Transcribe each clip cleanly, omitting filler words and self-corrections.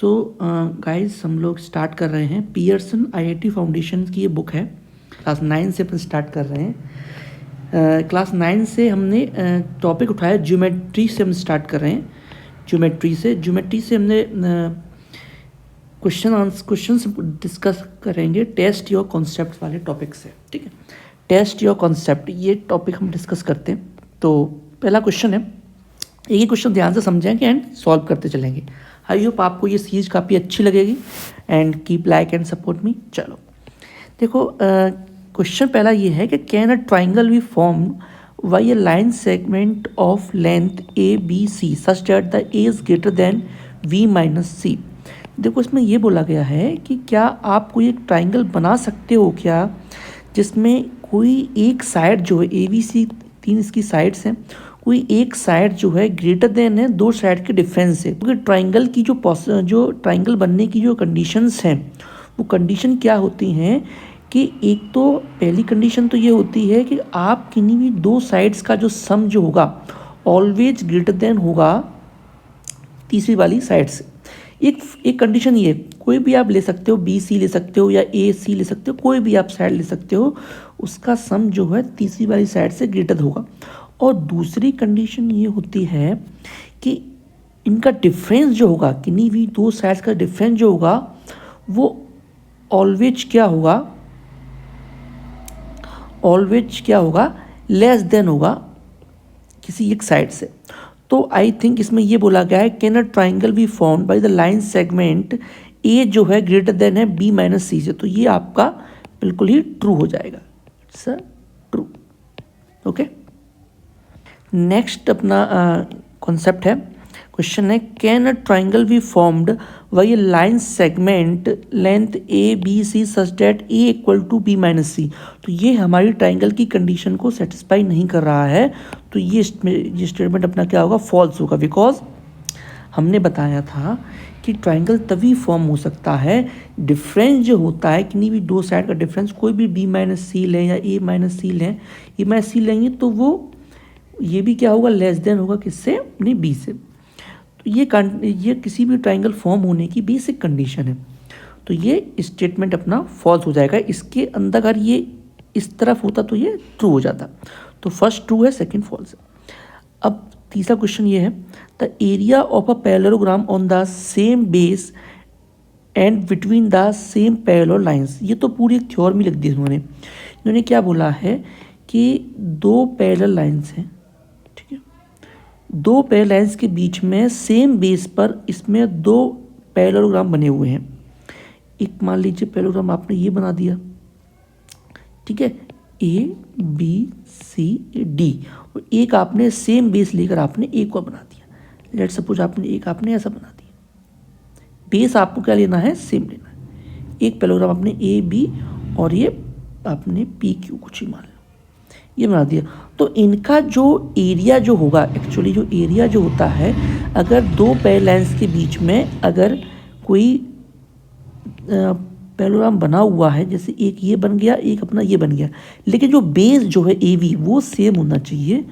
So guys हम लोग start कर रहे हैं पियर्सन आईआईटी फाउंडेशन की ये बुक है। क्लास 9 से अपन स्टार्ट कर रहे हैं। क्लास 9 से हमने टॉपिक उठाया ज्योमेट्री से हम स्टार्ट कर रहे हैं। ज्योमेट्री से हमने क्वेश्चन डिस्कस करेंगे टेस्ट योर कॉन्सेप्ट वाले टॉपिक से। ठीक है, टेस्ट योर कॉन्सेप्ट ये टॉपिक हम डिस्कस करते हैं। तो पहला क्वेश्चन है, एक ही क्वेश्चन ध्यान से समझेंगे एंड सॉल्व करते चलेंगे। आई होप आपको ये सीरीज काफ़ी अच्छी लगेगी and keep like and support me. चलो देखो, क्वेश्चन पहला ये है कि can a triangle be form by a line segment of length A B C such that the A is greater than V minus C. देखो इसमें ये बोला गया है कि क्या आप कोई एक ट्राइंगल बना सकते हो क्या जिसमें कोई एक साइड जो है ए बी सी, तीन इसकी साइड्स हैं, कोई एक साइड जो है ग्रेटर देन है दो साइड के डिफरेंस से। क्योंकि ट्राइंगल की जो ट्राइंगल बनने की जो कंडीशंस हैं वो कंडीशन क्या होती हैं कि एक तो पहली कंडीशन तो ये होती है कि आप किन्हीं भी दो साइड्स का जो सम जो होगा ऑलवेज ग्रेटर देन होगा तीसरी वाली साइड से। एक कंडीशन ये, कोई भी आप ले सकते हो, बी सी ले सकते हो या ए सी ले सकते हो, कोई भी आप साइड ले सकते हो, उसका सम जो है तीसरी वाली साइड से ग्रेटर होगा। और दूसरी कंडीशन ये होती है कि इनका डिफरेंस जो होगा, किन्हीं भी दो साइड्स का डिफरेंस जो होगा वो ऑलवेज क्या होगा लेस देन होगा किसी एक साइड से। तो आई थिंक इसमें ये बोला गया है can a triangle be formed by the line segment A जो है ग्रेटर देन है बी माइनस सी से। तो ये आपका बिल्कुल ही ट्रू हो जाएगा, सर ट्रू। ओके, नेक्स्ट अपना कॉन्सेप्ट है, क्वेश्चन है can a triangle be formed by a line segment length A B C such that A equal to B minus C. तो ये हमारी ट्राइंगल की कंडीशन को सेटिस्फाई नहीं कर रहा है, तो ये स्टेटमेंट अपना क्या होगा, फॉल्स होगा। बिकॉज हमने बताया था कि ट्राइंगल तभी फॉर्म हो सकता है, डिफरेंस जो होता है किन्हीं भी दो साइड का डिफरेंस, कोई भी बी माइनस सी लें या ए माइनस सी लें, ए माइनस सी लेंगे तो वो ये भी क्या होगा, लेस देन होगा किससे, अपनी बी से। तो ये किसी भी ट्राइंगल फॉर्म होने की बेसिक कंडीशन है। तो ये स्टेटमेंट अपना फॉल्स हो जाएगा। इसके अंदर अगर ये इस तरफ होता तो ये ट्रू हो जाता। तो फर्स्ट ट्रू है, सेकंड फॉल्स है। अब तीसरा क्वेश्चन ये है, the area of a parallelogram on the same base and between the same parallel lines. ये तो पूरी एक थ्योरम लिख दी इन्होंने क्या बोला है कि दो पैरेलल लाइंस हैं, ठीक है, दो पैरेलल लाइंस के बीच में सेम बेस पर इसमें दो पैरेललोग्राम बने हुए हैं। एक मान लीजिए पैरेललोग्राम आपने ये बना दिया, ठीक है, ए बी सी डी, और एक आपने सेम बेस लेकर आपने एक और बना दिया। लेट्स सपोज आपने ऐसा बना दिया। बेस आपको क्या लेना है, सेम लेना है। एक पैरेललोग्राम आपने ए बी और ये आपने पी क्यू कुछ ही मान लो, ये बना दिया। तो इनका जो एरिया जो होगा, एक्चुअली जो एरिया जो होता है, अगर दो पैरेलल लाइंस के बीच में अगर कोई पैरेललोग्राम बना हुआ है, जैसे एक ये बन गया, एक अपना ये बन गया, लेकिन जो बेस जो है ए बी वो सेम होना चाहिए,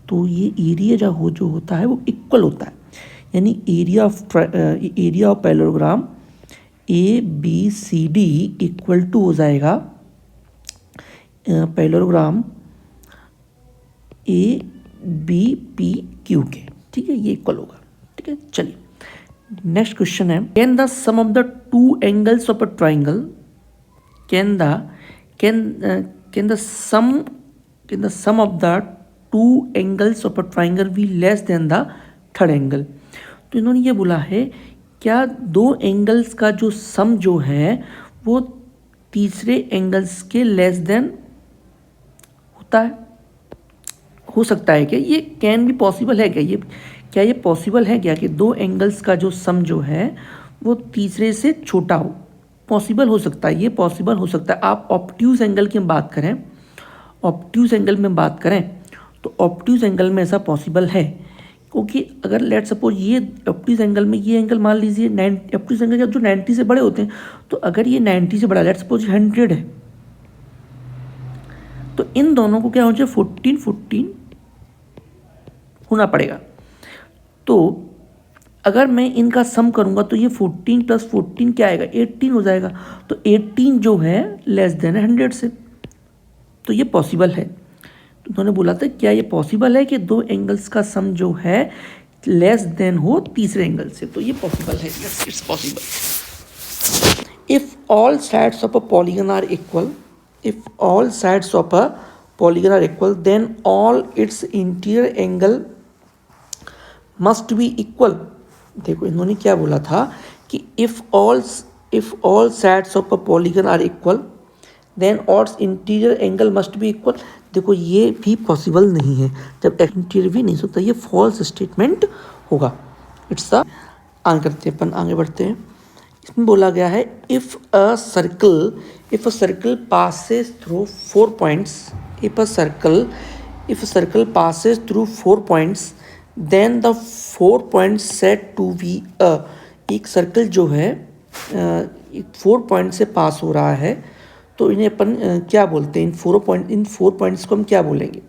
तो ये एरिया जो होता है वो इक्वल होता है। यानी area of parallelogram A B C D equal to हो जाएगा parallelogram A B P Q के। ठीक है, ये इक्वल होगा। ठीक है, चलिए नेक्स्ट क्वेश्चन है, can the sum of the two angles of a triangle can the sum of the two angles of a triangle be less than the third angle. तो इन्होंने ये बोला है क्या दो एंगल्स का जो सम जो है वो तीसरे एंगल्स के लेस देन होता है, हो सकता है क्या, ये कैन भी पॉसिबल है क्या, ये पॉसिबल है क्या कि दो एंगल्स का जो सम जो है वो तीसरे से छोटा हो, पॉसिबल हो सकता है, ये पॉसिबल हो सकता है। आप ऑब्ट्यूज एंगल की बात करें, ऑब्ट्यूज एंगल में बात करें तो ऑब्ट्यूज एंगल में ऐसा पॉसिबल है, क्योंकि अगर लेट सपोज ये ऑब्ट्यूज एंगल में ये एंगल मान लीजिए ऑब्ट्यूज एंगल जो 90 से बड़े होते हैं, तो अगर ये 90 से बड़ा लेट सपोज 100 है, तो इन दोनों को क्या हो जाए 14 होना पड़ेगा। तो अगर मैं इनका सम करूँगा तो ये 14 + 14 क्या आएगा, 18 हो जाएगा। तो 18 जो है लेस देन 100 से, तो ये पॉसिबल है। तो उन्होंने बोला था क्या ये पॉसिबल है कि दो एंगल्स का सम जो है लेस देन हो तीसरे एंगल से, तो ये पॉसिबल है, yes it's possible. If all sides of a polygon are equal, if all sides of a polygon are equal then all its interior angle must be equal. देखो इन्होंने क्या बोला था कि if all sides of a polygon are equal then all's interior angle must be equal. देखो ये भी possible नहीं है, जब इंटीरियर भी नहीं होता ये फॉल्स स्टेटमेंट होगा। इट्स द आगे करते हैं अपन, आगे बढ़ते हैं। इसमें बोला गया है if a circle passes through 4 points, if a circle passes through 4 points then the 4 points set to be a, एक सर्कल जो है 4 पॉइंट से पास हो रहा है तो इन्हें अपन क्या बोलते हैं, इन 4 पॉइंट्स को हम क्या बोलेंगे,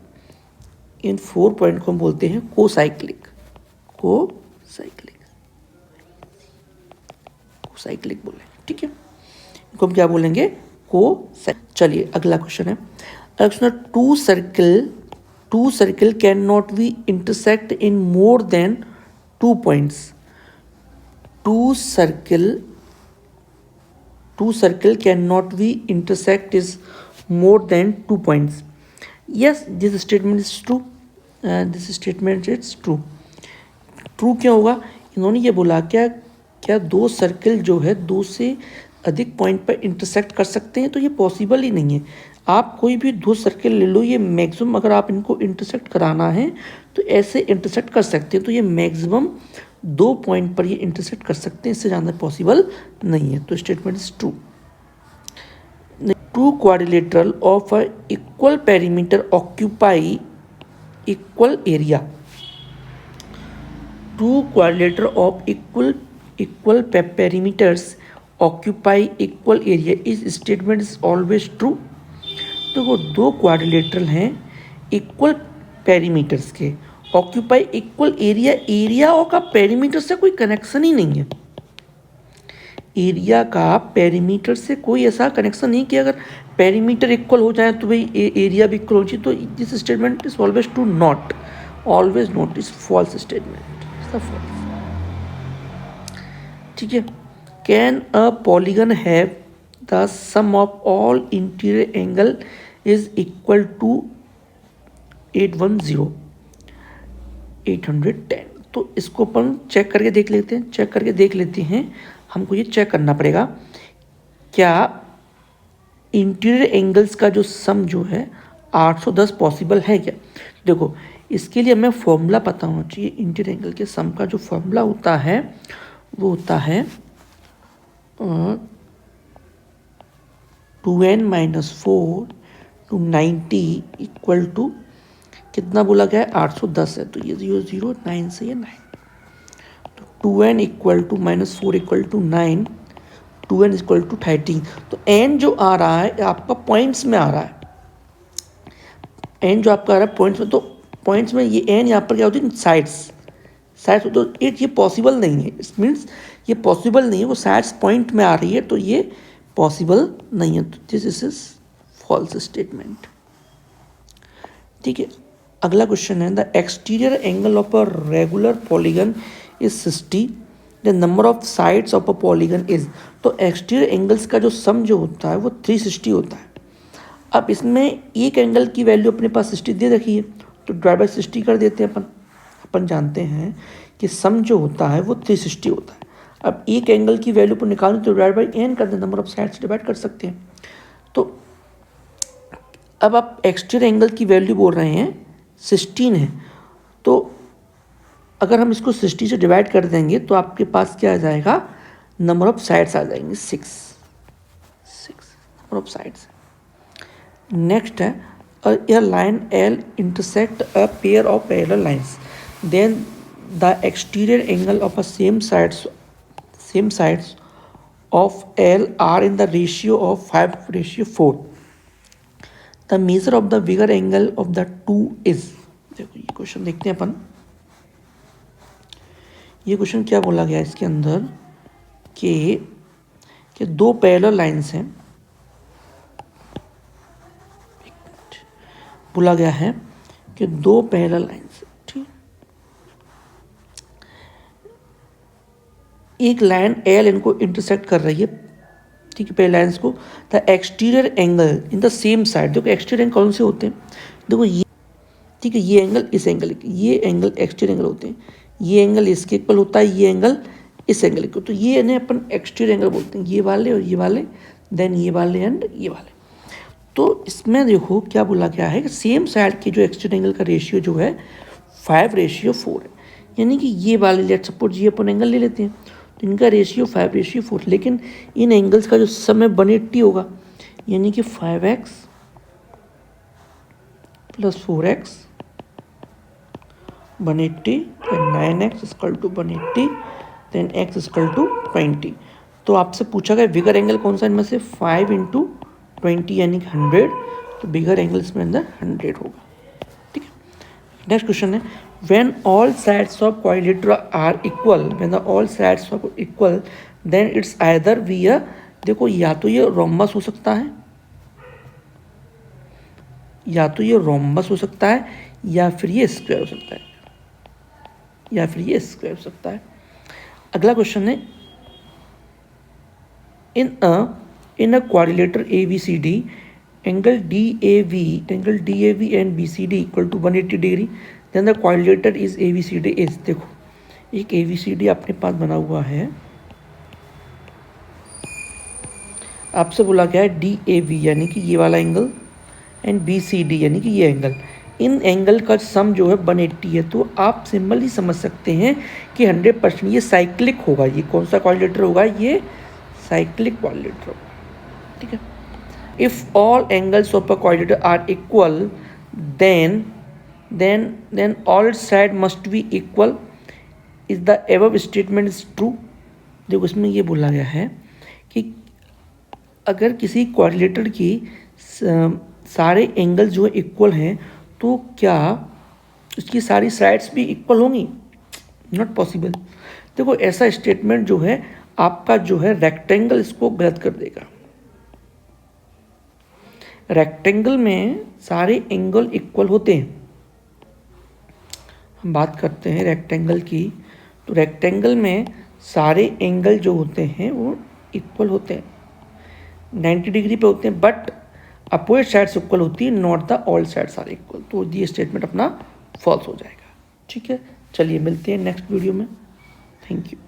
इन 4 पॉइंट को हम बोलते हैं कोसाइक्लिक बोलेंगे, ठीक है। इनको हम क्या बोलेंगे, चलिए अगला क्वेश्चन है। Question two circle can not be intersect in more than 2 points. Two circle cannot be intersect is more than 2 points. Yes, this statement is true. This statement is true. True क्यों होगा, इन्होंने ये बोला क्या दो circle जो है 2 से अधिक पॉइंट पर इंटरसेक्ट कर सकते हैं, तो ये पॉसिबल ही नहीं है। आप कोई भी 2 सर्कल ले लो, ये मैक्सिमम अगर आप इनको इंटरसेक्ट कराना है तो ऐसे इंटरसेक्ट कर सकते हैं, तो ये मैक्सिमम 2 पॉइंट पर ये इंटरसेक्ट कर सकते हैं, इससे ज़्यादा पॉसिबल नहीं है। तो statement is true. Two quadrilateral of a equal perimeter occupy equal area. Two quadrilateral of equal perimeters occupy equal area, इस स्टेटमेंट इज ऑलवेज ट्रू। तो वो 2 क्वाड्रिलेटरल हैं इक्वल पेरीमीटर्स के, ऑक्यूपाई इक्वल एरिया, एरिया और का perimeter से कोई connection ही नहीं है। एरिया का पेरीमीटर से कोई ऐसा कनेक्शन नहीं कि अगर पेरीमीटर इक्वल हो जाए तो भाई एरिया भी इक्वल हो चाहिए। तो this statement is always true, not always not, is false statement, false, ठीक है। Can a polygon have the sum of all interior angle is equal to 810। तो इसको अपन चेक करके देख लेते हैं। हमको ये चेक करना पड़ेगा क्या इंटीरियर एंगल्स का जो सम जो है 810 पॉसिबल है क्या। देखो इसके लिए हमें फॉर्मूला पता होना चाहिए। इंटीरियर एंगल के सम का जो फॉर्मूला होता है वो होता है 2n-4 to 90 इक्वल टू कितना बोला गया है, 810 है। तो ये 0 0 9 से ये 9, तो 2n equal to -4 equal to 9, 2n equal to 13। तो n जो आ रहा है आपका पॉइंट्स में आ रहा है, n जो आपका आ रहा है पॉइंट्स में, तो पॉइंट्स में ये n यहाँ पर क्या होती है, साइड्स तो ये पॉसिबल नहीं है। इट मीन्स ये पॉसिबल नहीं है, वो साइड्स पॉइंट में आ रही है, तो ये पॉसिबल नहीं है। तो दिस इज फॉल्स स्टेटमेंट, ठीक है। अगला क्वेश्चन है the exterior angle of a regular polygon is 60, the number of sides of a polygon is. तो एक्सटीरियर एंगल्स का जो सम जो होता है वो 360 होता है। अब इसमें एक एंगल की वैल्यू अपने पास 60 दे रखी है, तो डिवाइड बाई 60 कर देते हैं अपन जानते हैं कि सम जो होता है वो 360 होता है। अब एक एंगल की वैल्यू पर निकालें तो डिवाइड बाई n कर दें, नंबर ऑफ साइड्स डिवाइड कर सकते हैं। तो अब आप एक्सटीरियर एंगल की वैल्यू बोल रहे हैं 16 है, तो अगर हम इसको 60 से डिवाइड कर देंगे तो आपके पास क्या आ जाएगा, नंबर ऑफ साइड्स आ जाएंगे 6 नंबर ऑफ साइड्स। नेक्स्ट है a line L intersect a pair of parallel lines, then the exterior angle of a same sides of L are in the ratio of 5:4. The measure of the bigger angle of the two is। देखो ये question देखते हैं अपन। ये question क्या बोला गया इसके अंदर कि दो पैरेलल लाइंस हैं, बोला गया है कि दो पैरेलल लाइंस, ठीक, एक लाइन एल इनको इंटरसेक्ट कर रही है, ठीक है, पैरेलल लाइंस को। The exterior angle in the same side, देखो एक्सटीरियर एंगल कौन से होते हैं, देखो ये, ठीक है, ये एंगल इस एंगल, ये एंगल एक्सटीरियर एंगल होते हैं, ये एंगल इसके इक्वल होता है, ये एंगल इस एंगल को, तो ये इन्हें अपन एक्सटीरियर एंगल बोलते हैं, ये वाले और ये वाले, देन ये वाले एंड ये वाले। तो इसमें देखो क्या बोला गया है कि सेम साइड के जो एक्सटीरियर एंगल का रेशियो जो है 5:4 है, यानी कि ये वाले लेट सपोज ये अपन एंगल ले लेते हैं, तो इनका रेशियो 5:4, लेकिन इन एंगल्स का जो सम है 180 होगा, यानी कि 5x + 4x 180, 9x = 180, then x = 20। तो आपसे पूछा गया बिगर एंगल कौन सा इनमें से, 5 × 20 यानी कि 100, तो बिगर एंगल इसमें अंदर 100 होगा, ठीक है। नेक्स्ट क्वेश्चन है when all sides of quadrilateral are equal, when all sides of equal then it's either we a, देखो या तो ये रोम्बस हो सकता है, या तो ये रोम्बस हो सकता है, या फिर ये स्क्वायर हो सकता है, या फिर ये स्क्वायर हो सकता है। अगला क्वेश्चन है in a quadrilateral ABCD angle DAV and BCD = 180 degree, then the quadrilateral is ABCD is, देखो एक ABCD अपने पास बना हुआ है, आपसे बोला गया है DAV यानी कि ये वाला एंगल एंड BCD यानी कि ये एंगल, इन एंगल का सम जो है 180 है, तो आप सिंपल ही समझ सकते हैं कि 100% ये साइक्लिक होगा। ये कौन सा क्वाड्रिलेटर होगा, ये साइक्लिक क्वाड्रिलेटर होगा, ठीक है। If all angles of a quadrilateral are equal then all side must be equal, is the above statement is true. देखो इसमें ये बोला गया है कि अगर किसी क्वाड्रिलेटर की सारे एंगल जो है इक्वल हैं, तो क्या उसकी सारी साइड्स भी इक्वल होंगी, नॉट पॉसिबल। देखो ऐसा स्टेटमेंट जो है आपका जो है रेक्टेंगल इसको गलत कर देगा। रेक्टेंगल में सारे एंगल इक्वल होते हैं, हम बात करते हैं रेक्टेंगल की, तो रेक्टेंगल में सारे एंगल जो होते हैं वो इक्वल होते हैं, 90 डिग्री पे होते हैं, बट अपोजिट साइड्स इक्वल होती है, not the all sides are equal. तो ये स्टेटमेंट अपना फॉल्स हो जाएगा, ठीक है। चलिए मिलते हैं नेक्स्ट वीडियो में, थैंक यू।